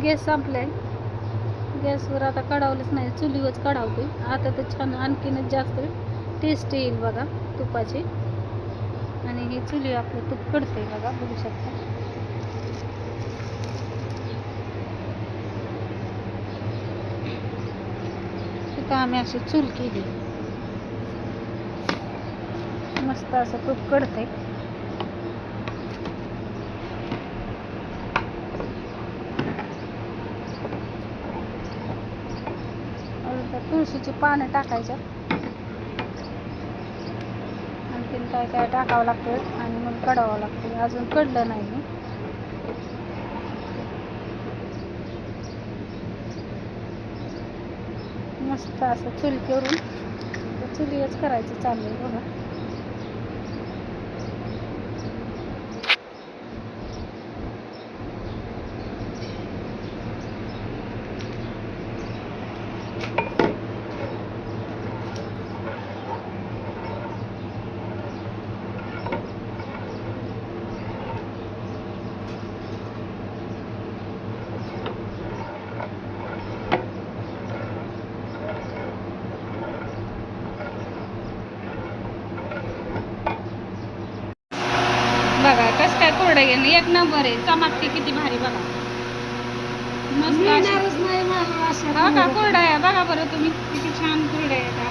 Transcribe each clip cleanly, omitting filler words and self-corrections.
Gas संपलाय. गॅसवर आता कढावलंच नाही, चुलीवरच कढावते. आता तर छान आणखीनच जास्त टेस्ट येईल बघा तुपाची. आणि हे चुली आपलं तूप कडतंय बघा, बघू शकता. तिथं आम्ही अशी चूल केली, मस्त असं तूप कडतंय. तुळशीची पानं टाकायच्या, आणखीन काय काय टाकावं लागतं आणि मग कढावं लागतं. अजून कडलं नाही. मस्त असं चूल करून चुलीवरच करायचं चाललंय बघा. बघा कसं काय कोरडं गेलं, एक नंबर आहे. चमकते किती भारी बघा, मस्त हा का कोरडा आहे बघा बरं तुम्ही, किती छान कोरडा आहे.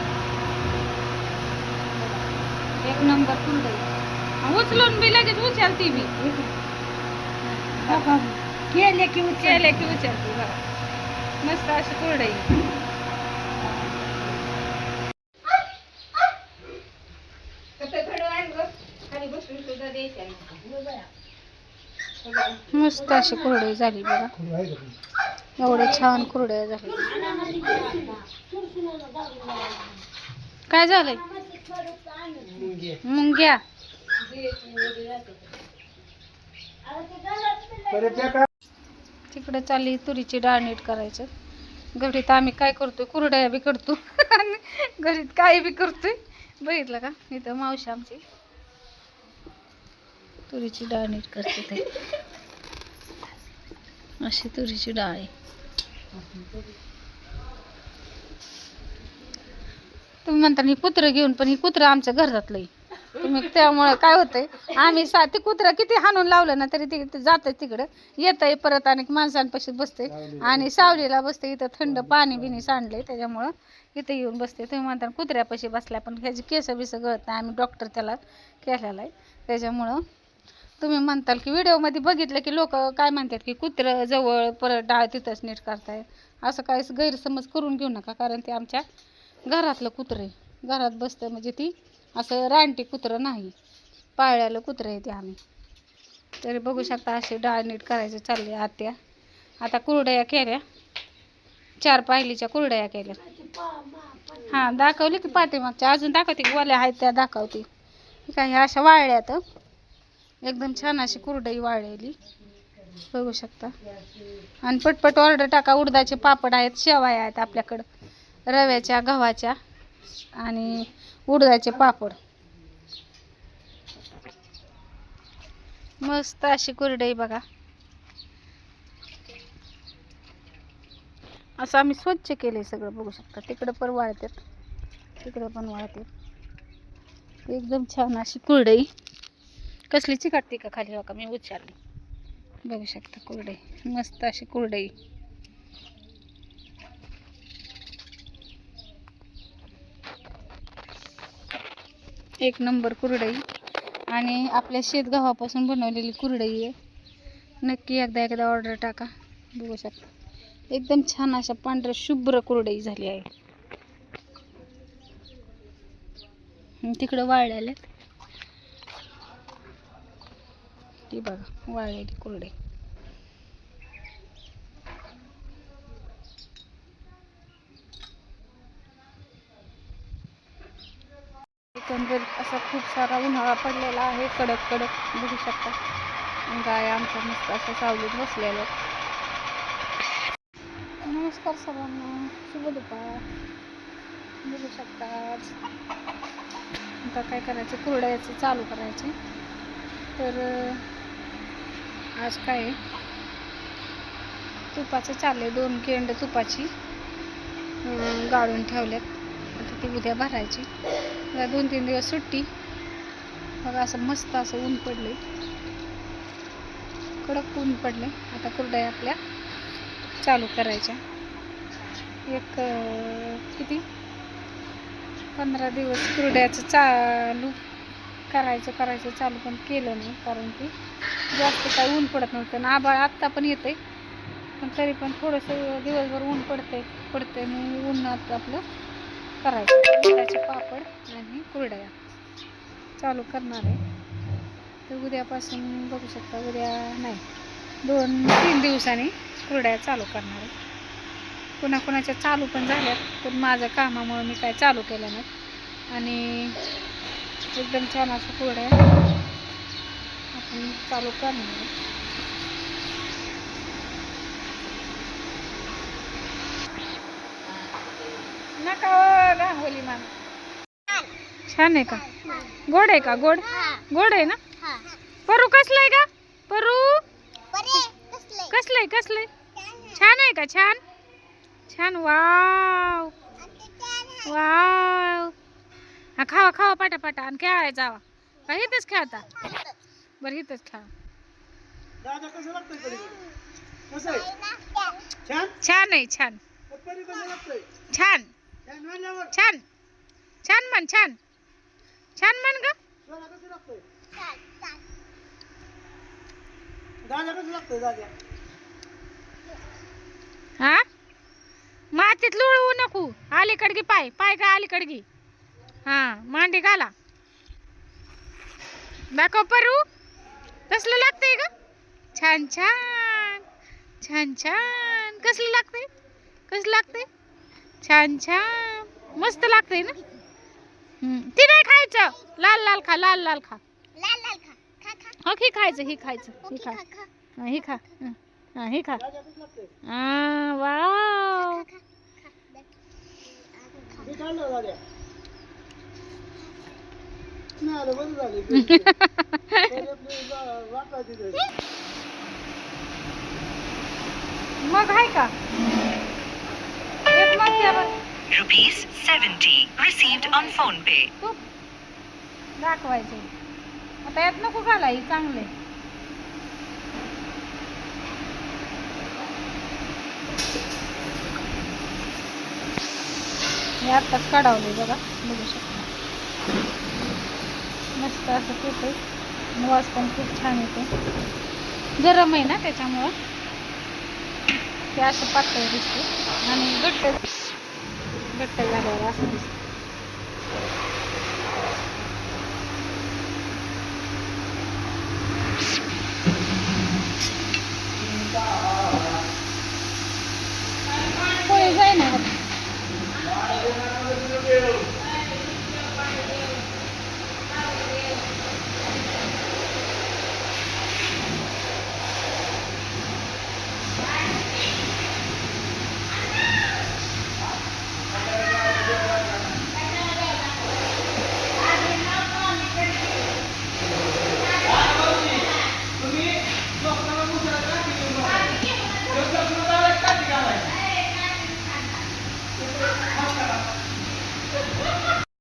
एक नंबर कोरडा आहे. उचलून बी लगेच उचलते मी, केले की उचलते बघा. मस्त अशी कोरडा आहे. मस्त अशी कुरडई झाली बघा. एवढे छान कुरड्या झाल्या. काय झालंय? मुंग्या. तिकडे चालली तुरीची डाळ नीट करायचं. घरीत आम्ही काय करतोय, कुरड्या बी करतो आणि घरीत काही बी करतोय. बघितलं का, इथं मावशी आमची तुरीची डाळ नीट करते. ते अशी तुरीची डाळ आहे. तुम्ही म्हणता ही कुत्रं घेऊन, पण ही कुत्रं आमच्या घरातलं. तुम्ही त्यामुळं काय होतंय, आम्ही ते कुत्रं किती हाणून लावलं ना तरी ते जातंय तिकडं, येतंय परत आणि माणसांपाशी बसते आणि सावलीला बसते. इथं थंड पाणी बिणी सांडलंय त्याच्यामुळं इथं येऊन बसते. तुम्ही म्हणता कुत्र्यापाशी बसल्या, पण ह्याची केस बिस गळत नाही. आम्ही डॉक्टर त्याला केलेला आहे. त्याच्यामुळं तुम्ही म्हणताल की व्हिडिओमध्ये बघितलं की लोक काय म्हणतात की कुत्रं जवळ परत डाळ तिथंच नीट करताय. असं काय गैरसमज करून घेऊ नका, कारण ते आमच्या घरातलं कुत्रं आहे. घरात बसतं म्हणजे ती असं रानटी कुत्रं नाही, पाळलेलं कुत्रं आहे ते आम्ही. तरी बघू शकता अशी डाळ नीट करायचं चालले आत्या. आता कुरड्या केल्या, 4 पायलीच्या कुरड्या केल्या. हां दाखवली की पाठीमागच्या, अजून दाखवते की ओल्या आहेत त्या दाखवते. काय ह्या अशा वाळल्यात, एकदम छान अशी कुरडई वाळलेली बघू शकता. आणि पटपट ऑर्डर टाका. उडदाचे पापड आहेत, शेवाया आहेत आपल्याकडं, रव्याच्या, गव्हाच्या आणि उडदाचे पापड. मस्त अशी कुरडई बघा. असं आम्ही स्वच्छ केले सगळं बघू शकता. तिकडं पण वाळतात, तिकडं पण वाळतात. एकदम छान अशी कुरडई. कसली चिकटते का खाली बघा, मी उचलली बघू शकता. कुरडई मस्त अशी कुरडई. एक नंबर कुरडई आणि आपल्या शेतगव्हापासून बनवलेली कुरडई आहे. नक्की एकदा ऑर्डर टाका. बघू शकता एकदम छान अशा पांढऱ्या शुभ्र कुरडई झाली आहे. तिकडं वाळलेल्या ती बघा, वाळलेली कुरडई. एकंदरीत असा खूप सारा उन्हाळा पडलेला आहे, कडक कडक बघू शकता. गाय आमच्या मस्त अशा सावलीत बसलेल्या. नमस्कार सर्वांना, शुभ दुपार. बघू शकता आता काय करायचं, कुरड्याचं चालू करायचे. तर आज काय तुपाचं चाललंय, 2 केंड तुपाची गाळून ठेवल्यात. आता ती उद्या भरायची. 2-3 दिवस सुट्टी. बघा असं मस्त असं ऊन पडले, कडक ऊन पडले. आता कुरडया आपल्या चालू करायच्या. एक किती 15 दिवस कुरड्याचं चालू करायचं चालू, पण केलं नाही कारण की जास्त काय ऊन पडत नव्हतं. आभाळ आत्ता पण येते, पण तरी पण थोडंसं दिवसभर ऊन पडते मग उन्हात आपलं करायचं. उन्हाचे पापड आणि कुरडया चालू करणार आहे. तर उद्यापासून बघू शकता, उद्या नाही 2-3 दिवसांनी कुरडया चालू करणार आहे. कुणाकुणाच्या चालू पण झाल्यात, पण माझ्या कामामुळे मी काय चालू केलं नाही. आणि एकदम छान असं कुरडया आपण चालू करणार आहे. नका गांगोली मामा. छान आहे का? गोड आहे का? गोड आहे ना? परू कसलंय का? परू कसलंय? छान आहे का? छान. वाव. हा खावा पाटा आणि खेळायला जावा का? इथंच खेळता? बरं इथंच खेळा. छान आहे. छान म्हण ग. हा मातीत लोळवू नको. अलीकडे पाय का अलीकडे. हा मांडी घाला. दाखव परू कसलं लागतंय ग. छान. कसलं लागतंय. छान मस्त लागतंय ना. ती नाही खायचं. लाल खा. हो ही खायचं. ही खा. वाव. मग आहे का? ₹70 received on PhonePe. दाखवायचे आता. यात नको घाला, ही चांगले. मी आत्ताच काढवले बघा, बघू शकता. मस्त असं तूप आहे. वास पण खूप छान येते. गरम आहे ना त्याच्यामुळं ते असं पातळ दिसते आणि घट्ट झाल्यावर असं दिसतं.